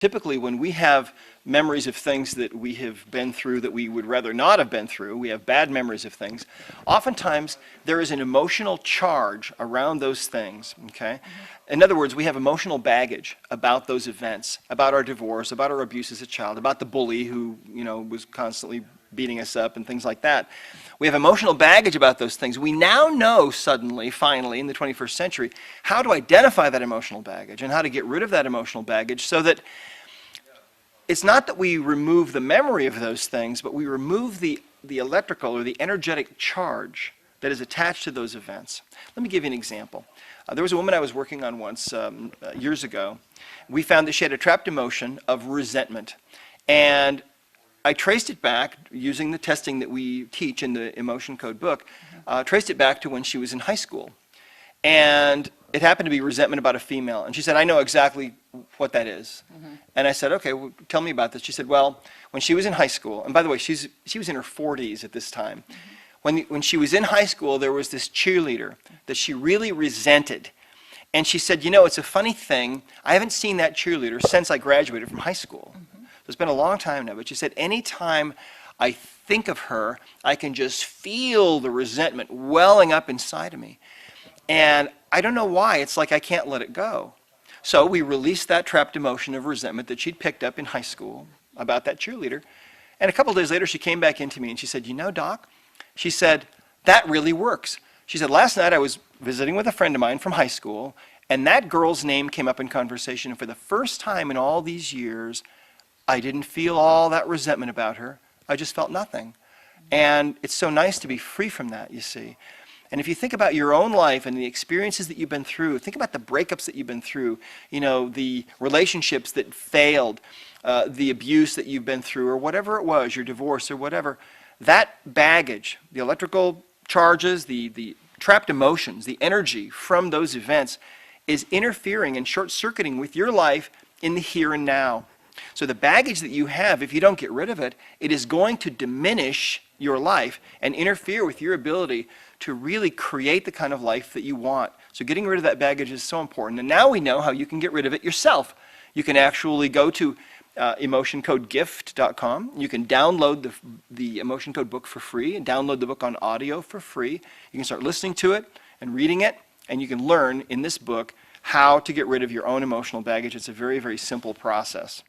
Typically, when we have memories of things that we have been through that we would rather not have been through, we have bad memories of things, oftentimes there is an emotional charge around those things, okay? In other words, we have emotional baggage about those events, about our divorce, about our abuse as a child, about the bully who, was constantly beating us up and things like that. We have emotional baggage about those things. We now know suddenly, finally, in the 21st century, how to identify that emotional baggage and how to get rid of that emotional baggage so that it's not that we remove the memory of those things, but we remove the electrical or the energetic charge that is attached to those events. Let me give you an example. There was a woman I was working on once, years ago. We found that she had a trapped emotion of resentment. And I traced it back, using the testing that we teach in the Emotion Code book, traced it back to when she was in high school. And it happened to be resentment about a female. And she said, I know exactly what that is. And I said, okay, well, tell me about this. She said, well, when she was in high school, and by the way, she was in her 40s at this time. When she was in high school, there was this cheerleader that she really resented. And she said, it's a funny thing. I haven't seen that cheerleader since I graduated from high school. It's been a long time now, but she said, anytime I think of her, I can just feel the resentment welling up inside of me. And I don't know why, it's like I can't let it go. So we released that trapped emotion of resentment that she'd picked up in high school about that cheerleader. And a couple of days later, she came back into me and she said, Doc, she said, that really works. She said, last night I was visiting with a friend of mine from high school, and that girl's name came up in conversation. And for the first time in all these years, I didn't feel all that resentment about her. I just felt nothing. And it's so nice to be free from that, you see. And if you think about your own life and the experiences that you've been through, think about the breakups that you've been through, the relationships that failed, the abuse that you've been through, or whatever it was, your divorce or whatever, that baggage, the electrical charges, the trapped emotions, the energy from those events is interfering and short-circuiting with your life in the here and now. So the baggage that you have, if you don't get rid of it, it is going to diminish your life and interfere with your ability to really create the kind of life that you want. So getting rid of that baggage is so important. And now we know how you can get rid of it yourself. You can actually go to emotioncodegift.com. You can download the Emotion Code book for free and download the book on audio for free. You can start listening to it and reading it, and you can learn in this book how to get rid of your own emotional baggage. It's a very, very simple process.